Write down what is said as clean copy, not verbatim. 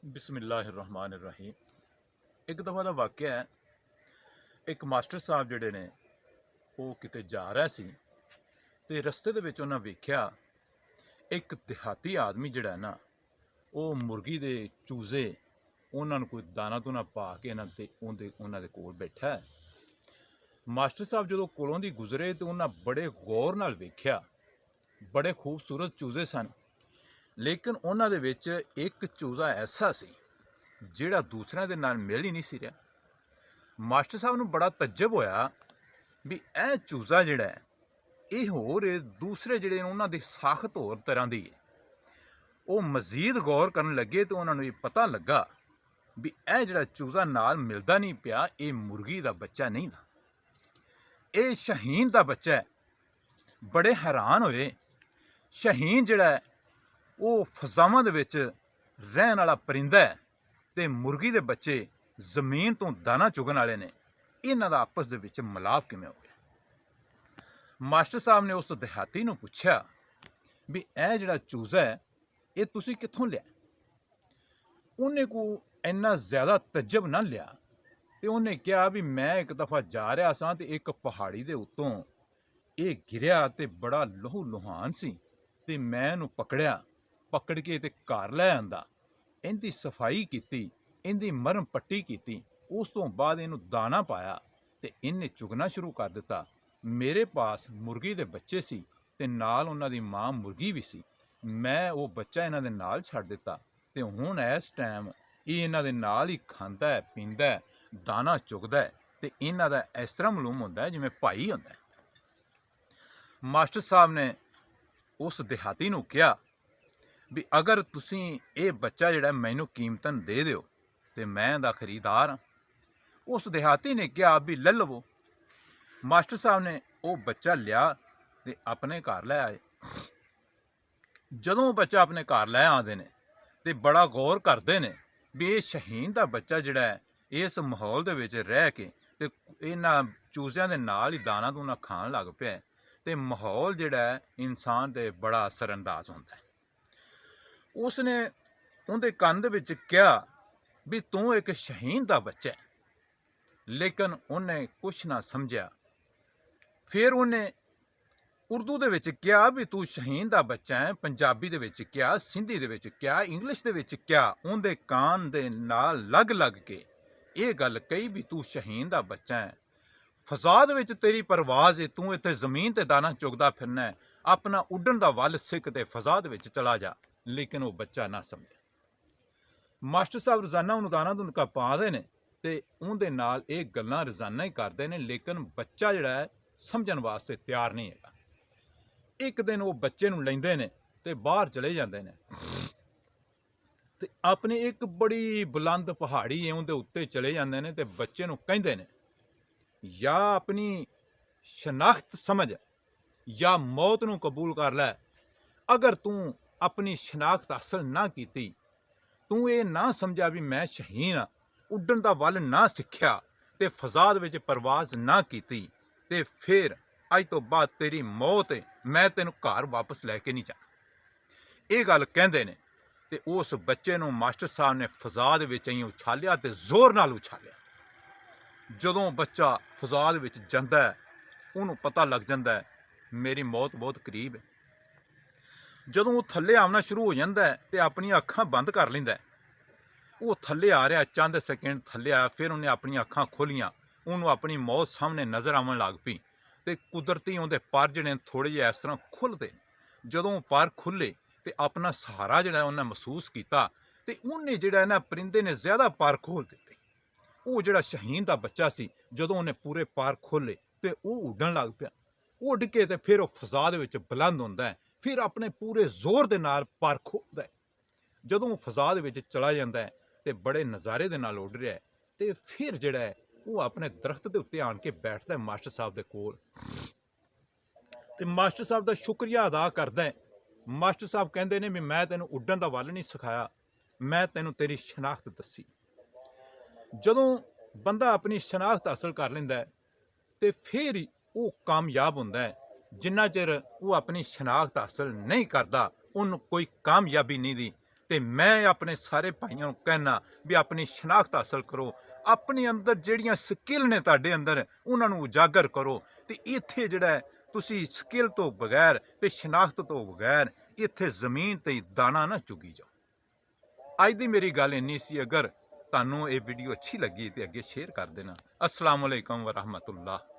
बिस्मिल्लाहिर्रहमानिर्रहीम। एक दफ़ा का वाक़या है। एक मास्टर साहब जिहड़े ने वो किते जा रहा सी ते रस्ते दे विच उन्हां वेख्या एक देहाती आदमी जिहड़ा है ना वो मुर्गी दे चूजे उन्हां नूं कोई दाना दूना पा के उन्हां दे कोल बैठा है। मास्टर साहब जदों कोलों दी गुजरे तो उन्हां बड़े गौर नाल वेख्या, बड़े खूबसूरत चूजे सन, लेकिन उन्हां दे विच एक चूजा ऐसा सी ਜਿਹੜਾ ਦੂਸਰਿਆਂ ਦੇ ਨਾਲ ਮਿਲ ਹੀ ਨਹੀਂ ਸੀ ਰਿਹਾ। ਮਾਸਟਰ ਸਾਹਿਬ ਨੂੰ ਬੜਾ ਤਜਬ ਹੋਇਆ ਵੀ ਇਹ ਚੂਜ਼ਾ ਜਿਹੜਾ ਹੈ ਇਹ ਹੋਰ ਦੂਸਰੇ ਜਿਹੜੇ ਨੇ ਉਹਨਾਂ ਦੀ ਸਾਖਤ ਹੋਰ ਤਰ੍ਹਾਂ ਦੀ ਹੈ। ਉਹ ਮਜ਼ੀਦ ਗੌਰ ਕਰਨ ਲੱਗੇ ਤੇ ਉਹਨਾਂ ਨੂੰ ਇਹ ਪਤਾ ਲੱਗਾ ਵੀ ਇਹ ਜਿਹੜਾ ਚੂਜ਼ਾ ਨਾਲ ਮਿਲਦਾ ਨਹੀਂ ਪਿਆ ਇਹ ਮੁਰਗੀ ਦਾ ਬੱਚਾ ਨਹੀਂ ਦਾ, ਇਹ ਸ਼ਹੀਨ ਦਾ ਬੱਚਾ ਹੈ। ਬੜੇ ਹੈਰਾਨ ਹੋਏ। ਸ਼ਹੀਨ ਜਿਹੜਾ ਹੈ ਉਹ ਫਜ਼ਾਵਾਂ ਦੇ ਵਿੱਚ ਰਹਿਣ ਵਾਲਾ ਪਰਿੰਦਾ ਹੈ ਤੇ ਮੁਰਗੀ ਦੇ ਬੱਚੇ ਜ਼ਮੀਨ ਤੋਂ ਦਾਣਾ ਚੁਗਣ ਵਾਲੇ ਨੇ। ਇਹਨਾਂ ਦਾ ਆਪਸ ਦੇ ਵਿੱਚ ਮਿਲਾਪ ਕਿਵੇਂ ਹੋ ਗਿਆ? ਮਾਸਟਰ ਸਾਹਿਬ ਨੇ ਉਸ ਦਿਹਾਤੀ ਨੂੰ ਪੁੱਛਿਆ ਵੀ ਇਹ ਜਿਹੜਾ ਚੂਜ਼ਾ ਹੈ ਇਹ ਤੁਸੀਂ ਕਿੱਥੋਂ ਲਿਆ? ਉਹਨੇ ਕੋ ਇੰਨਾ ਜ਼ਿਆਦਾ ਤਜਬ ਨਾ ਲਿਆ ਤੇ ਉਹਨੇ ਕਿਹਾ ਵੀ ਮੈਂ ਇੱਕ ਦਫਾ ਜਾ ਰਿਹਾ ਸਾਂ ਤੇ ਇੱਕ ਪਹਾੜੀ ਦੇ ਉੱਤੋਂ ਇਹ ਗਿਰਿਆ ਤੇ ਬੜਾ ਲਹੂ ਲੁਹਾਨ ਸੀ ਤੇ ਮੈਂ ਇਹਨੂੰ ਪਕੜ ਕੇ ਤੇ ਘਰ ਲੈ ਆਂਦਾ, ਇਹਦੀ ਸਫਾਈ ਕੀਤੀ, ਇਹਦੀ ਮਰਮ ਪੱਟੀ ਕੀਤੀ, ਉਸ ਤੋਂ ਬਾਅਦ ਇਹਨੂੰ ਦਾਣਾ ਪਾਇਆ ਤੇ ਇਹਨੇ ਚੁਗਣਾ ਸ਼ੁਰੂ ਕਰ ਦਿੱਤਾ। ਮੇਰੇ ਪਾਸ ਮੁਰਗੀ ਦੇ ਬੱਚੇ ਸੀ ਤੇ ਨਾਲ ਉਹਨਾਂ ਦੀ ਮਾਂ ਮੁਰਗੀ ਵੀ ਸੀ। ਮੈਂ ਉਹ ਬੱਚਾ ਇਹਨਾਂ ਦੇ ਨਾਲ ਛੱਡ ਦਿੱਤਾ ਤੇ ਹੁਣ ਇਸ ਟਾਈਮ ਇਹ ਇਹਨਾਂ ਦੇ ਨਾਲ ਹੀ ਖਾਂਦਾ ਹੈ, ਪੀਂਦਾ ਹੈ, ਦਾਣਾ ਚੁਗਦਾ ਹੈ ਤੇ ਇਹਨਾਂ ਦਾ ਇਸ ਤਰ੍ਹਾਂ ਮਾਲੂਮ ਹੁੰਦਾ ਹੈ ਜਿਵੇਂ ਭਾਈ ਹੁੰਦਾ ਹੈ। ਮਾਸਟਰ ਸਾਹਿਬ ਨੇ ਉਸ ਦਿਹਾਤੀ ਨੂੰ ਕਿਹਾ ਵੀ ਅਗਰ ਤੁਸੀਂ ਇਹ ਬੱਚਾ ਜਿਹੜਾ ਮੈਨੂੰ ਕੀਮਤਨ ਦੇ ਦਿਓ ਤੇ ਮੈਂ ਇਹਦਾ ਖਰੀਦਾਰ ਹਾਂ। ਉਸ ਦਿਹਾਤੀ ਨੇ ਕਿਹਾ ਵੀ ਲੈ ਲਵੋ। ਮਾਸਟਰ ਸਾਹਿਬ ਨੇ ਉਹ ਬੱਚਾ ਲਿਆ ਤੇ ਆਪਣੇ ਘਰ ਲੈ ਆਏ। ਜਦੋਂ ਉਹ ਬੱਚਾ ਆਪਣੇ ਘਰ ਲੈ ਆਉਂਦੇ ਨੇ ਤੇ ਬੜਾ ਗੌਰ ਕਰਦੇ ਨੇ ਵੀ ਇਹ ਸ਼ਹੀਨ ਦਾ ਬੱਚਾ ਜਿਹੜਾ ਹੈ ਇਸ ਮਾਹੌਲ ਦੇ ਵਿੱਚ ਰਹਿ ਕੇ ਤੇ ਇਹਨਾਂ ਚੂਜ਼ਿਆਂ ਦੇ ਨਾਲ ਹੀ ਦਾਣਾ ਦੂਣਾ ਖਾਣ ਲੱਗ ਪਿਆ ਤੇ ਮਾਹੌਲ ਜਿਹੜਾ ਹੈ ਇਨਸਾਨ 'ਤੇ ਬੜਾ ਅਸਰਅੰਦਾਜ਼ ਹੁੰਦਾ ਹੈ। ਉਸਨੇ ਉਹਦੇ ਕੰਨ ਦੇ ਵਿੱਚ ਕਿਹਾ ਵੀ ਤੂੰ ਇੱਕ ਸ਼ਹੀਨ ਦਾ ਬੱਚਾ ਹੈ, ਲੇਕਿਨ ਉਹਨੇ ਕੁਛ ਨਾ ਸਮਝਿਆ। ਫਿਰ ਉਹਨੇ ਉਰਦੂ ਦੇ ਵਿੱਚ ਕਿਹਾ ਵੀ ਤੂੰ ਸ਼ਹੀਨ ਦਾ ਬੱਚਾ ਹੈ, ਪੰਜਾਬੀ ਦੇ ਵਿੱਚ ਕਿਹਾ, ਸਿੰਧੀ ਦੇ ਵਿੱਚ ਕਿਹਾ, ਇੰਗਲਿਸ਼ ਦੇ ਵਿੱਚ ਕਿਹਾ। ਉਹਦੇ ਕਾਨ ਦੇ ਨਾਲ ਲੱਗ ਕੇ ਇਹ ਗੱਲ ਕਹੀ ਵੀ ਤੂੰ ਸ਼ਹੀਨ ਦਾ ਬੱਚਾ ਹੈ, ਫਜ਼ਾ ਦੇ ਵਿੱਚ ਤੇਰੀ ਪਰਵਾਜ਼ ਹੈ, ਤੂੰ ਇੱਥੇ ਜ਼ਮੀਨ ਤੇ ਦਾਣਾ ਚੁਗਦਾ ਫਿਰਨਾ ਹੈ, ਆਪਣਾ ਉੱਡਣ ਦਾ ਵੱਲ ਸਿੱਖ ਤੇ ਫਜ਼ਾ ਦੇ ਵਿੱਚ ਚਲਾ ਜਾ। ਲੇਕਿਨ ਉਹ ਬੱਚਾ ਨਾ ਸਮਝਿਆ। ਮਾਸਟਰ ਸਾਹਿਬ ਰੋਜ਼ਾਨਾ ਉਹਨੂੰ ਦਾਣਾ ਦੁਨਕਾ ਪਾਉਂਦੇ ਨੇ ਤੇ ਉਹਦੇ ਨਾਲ ਇਹ ਗੱਲਾਂ ਰੋਜ਼ਾਨਾ ਹੀ ਕਰਦੇ ਨੇ, ਲੇਕਿਨ ਬੱਚਾ ਜਿਹੜਾ ਹੈ ਸਮਝਣ ਵਾਸਤੇ ਤਿਆਰ ਨਹੀਂ ਹੈਗਾ। ਇੱਕ ਦਿਨ ਉਹ ਬੱਚੇ ਨੂੰ ਲੈਂਦੇ ਨੇ ਤੇ ਬਾਹਰ ਚਲੇ ਜਾਂਦੇ ਨੇ ਤੇ ਆਪਣੀ ਇੱਕ ਬੜੀ ਬੁਲੰਦ ਪਹਾੜੀ ਹੈ ਉਹਦੇ ਉੱਤੇ ਚਲੇ ਜਾਂਦੇ ਨੇ ਤੇ ਬੱਚੇ ਨੂੰ ਕਹਿੰਦੇ ਨੇ ਜਾਂ ਆਪਣੀ ਸ਼ਨਾਖਤ ਸਮਝ ਜਾਂ ਮੌਤ ਨੂੰ ਕਬੂਲ ਕਰ ਲੈ। ਅਗਰ ਤੂੰ ਆਪਣੀ ਸ਼ਨਾਖਤ ਹਾਸਲ ਨਾ ਕੀਤੀ, ਤੂੰ ਇਹ ਨਾ ਸਮਝਿਆ ਵੀ ਮੈਂ ਸ਼ਹੀਨ ਹਾਂ, ਉੱਡਣ ਦਾ ਵੱਲ ਨਾ ਸਿੱਖਿਆ ਤੇ ਫਜ਼ਾ ਵਿੱਚ ਪਰਵਾਜ਼ ਨਾ ਕੀਤੀ ਤੇ ਫਿਰ ਅੱਜ ਤੋਂ ਬਾਅਦ ਤੇਰੀ ਮੌਤ ਹੈ, ਮੈਂ ਤੈਨੂੰ ਘਰ ਵਾਪਸ ਲੈ ਕੇ ਨਹੀਂ ਜਾਣਾ। ਇਹ ਗੱਲ ਕਹਿੰਦੇ ਨੇ ਤੇ ਉਸ ਬੱਚੇ ਨੂੰ ਮਾਸਟਰ ਸਾਹਿਬ ਨੇ ਫਜ਼ਾ ਦੇ ਵਿੱਚ ਹੀ ਉਛਾਲਿਆ ਤੇ ਜ਼ੋਰ ਨਾਲ ਉਛਾਲਿਆ। ਜਦੋਂ ਬੱਚਾ ਫਜ਼ਾ ਦੇ ਵਿੱਚ ਜਾਂਦਾ ਹੈ ਉਹਨੂੰ ਪਤਾ ਲੱਗ ਜਾਂਦਾ ਹੈ ਮੇਰੀ ਮੌਤ ਬਹੁਤ ਕਰੀਬ ਹੈ। ਜਦੋਂ ਉਹ ਥੱਲੇ ਆਉਣਾ ਸ਼ੁਰੂ ਹੋ ਜਾਂਦਾ ਹੈ ਤੇ ਆਪਣੀਆਂ ਅੱਖਾਂ ਬੰਦ ਕਰ ਲੈਂਦਾ। ਉਹ ਥੱਲੇ ਆ ਰਿਹਾ, ਚੰਦ ਸੈਕਿੰਡ ਥੱਲੇ ਆਇਆ, ਫਿਰ ਉਹਨੇ ਆਪਣੀਆਂ ਅੱਖਾਂ ਖੋਲ੍ਹੀਆਂ, ਉਹਨੂੰ ਆਪਣੀ ਮੌਤ ਸਾਹਮਣੇ ਨਜ਼ਰ ਆਉਣ ਲੱਗ ਪਈ ਤੇ ਕੁਦਰਤੀ ਉਹਦੇ ਪਰ ਜਿਹੜੇ ਥੋੜ੍ਹੇ ਜਿਹੇ ਇਸ ਤਰ੍ਹਾਂ ਖੁੱਲ੍ਹਦੇ। ਜਦੋਂ ਉਹ ਪਰ ਖੁੱਲ੍ਹੇ ਤੇ ਆਪਣਾ ਸਹਾਰਾ ਜਿਹੜਾ ਉਹਨੇ ਮਹਿਸੂਸ ਕੀਤਾ ਤੇ ਉਹਨੇ ਜਿਹੜਾ ਨਾ ਪਰਿੰਦੇ ਨੇ ਜ਼ਿਆਦਾ ਪਰ ਖੋਲ੍ਹ ਦਿੱਤੇ। ਉਹ ਜਿਹੜਾ ਸ਼ਹੀਨ ਦਾ ਬੱਚਾ ਸੀ ਜਦੋਂ ਉਹਨੇ ਪੂਰੇ ਪਰ ਖੋਲ੍ਹੇ ਤੇ ਉਹ ਉੱਡਣ ਲੱਗ ਪਿਆ। ਉੱਡ ਕੇ ਤੇ ਫਿਰ ਉਹ ਫਜ਼ਾ ਦੇ ਵਿੱਚ ਬੁਲੰਦ ਹੁੰਦਾ ਹੈ, ਫਿਰ ਆਪਣੇ ਪੂਰੇ ਜ਼ੋਰ ਦੇ ਨਾਲ ਪਰ ਖੋਲ੍ਹਦਾ ਹੈ। ਜਦੋਂ ਉਹ ਫਜ਼ਾ ਦੇ ਵਿੱਚ ਚਲਾ ਜਾਂਦਾ ਹੈ ਤੇ ਬੜੇ ਨਜ਼ਾਰੇ ਦੇ ਨਾਲ ਉੱਡ ਰਿਹਾ ਹੈ ਤੇ ਫਿਰ ਜਿਹੜਾ ਹੈ ਉਹ ਆਪਣੇ ਦਰਖਤ ਦੇ ਉੱਤੇ ਆਣ ਕੇ ਬੈਠਦਾ ਹੈ ਮਾਸਟਰ ਸਾਹਿਬ ਦੇ ਕੋਲ ਤੇ ਮਾਸਟਰ ਸਾਹਿਬ ਦਾ ਸ਼ੁਕਰੀਆ ਅਦਾ ਕਰਦਾ ਹੈ। ਮਾਸਟਰ ਸਾਹਿਬ ਕਹਿੰਦੇ ਨੇ ਵੀ ਮੈਂ ਤੈਨੂੰ ਉੱਡਣ ਦਾ ਵੱਲ ਨਹੀਂ ਸਿਖਾਇਆ, ਮੈਂ ਤੈਨੂੰ ਤੇਰੀ ਸ਼ਨਾਖਤ ਦੱਸੀ। ਜਦੋਂ ਬੰਦਾ ਆਪਣੀ ਸ਼ਨਾਖਤ ਹਾਸਲ ਕਰ ਲੈਂਦਾ ਹੈ ਤੇ ਫਿਰ ਹੀ ਉਹ ਕਾਮਯਾਬ ਹੁੰਦਾ ਹੈ। ਜਿੰਨਾ ਚਿਰ ਉਹ ਆਪਣੀ ਸ਼ਨਾਖਤ ਹਾਸਲ ਨਹੀਂ ਕਰਦਾ ਉਹਨੂੰ ਕੋਈ ਕਾਮਯਾਬੀ ਨਹੀਂ ਦੀ। ਤੇ ਮੈਂ ਆਪਣੇ ਸਾਰੇ ਭਾਈਆਂ ਨੂੰ ਕਹਿਣਾ ਵੀ ਆਪਣੀ ਸ਼ਨਾਖਤ ਹਾਸਲ ਕਰੋ, ਆਪਣੇ ਅੰਦਰ ਜਿਹੜੀਆਂ ਸਕਿੱਲ ਨੇ ਤੁਹਾਡੇ ਅੰਦਰ ਉਹਨਾਂ ਨੂੰ ਉਜਾਗਰ ਕਰੋ। ਤੇ ਇੱਥੇ ਜਿਹੜਾ ਹੈ ਤੁਸੀਂ ਸਕਿੱਲ ਤੋਂ ਬਗੈਰ ਤੇ ਸ਼ਨਾਖਤ ਤੋਂ ਬਗੈਰ ਇੱਥੇ ਜ਼ਮੀਨ ਤੇ ਦਾਣਾ ਨਾ ਚੁਗੀ ਜਾਓ। ਅੱਜ ਦੀ ਮੇਰੀ ਗੱਲ ਇੰਨੀ ਸੀ। ਅਗਰ ਤੁਹਾਨੂੰ ਇਹ ਵੀਡੀਓ ਅੱਛੀ ਲੱਗੀ ਤੇ ਅੱਗੇ ਸ਼ੇਅਰ ਕਰ ਦੇਣਾ। ਅਸਲਾਮ ਵਾਲੇਕਮ ਵਰਹਿਮਤੁल्लाह।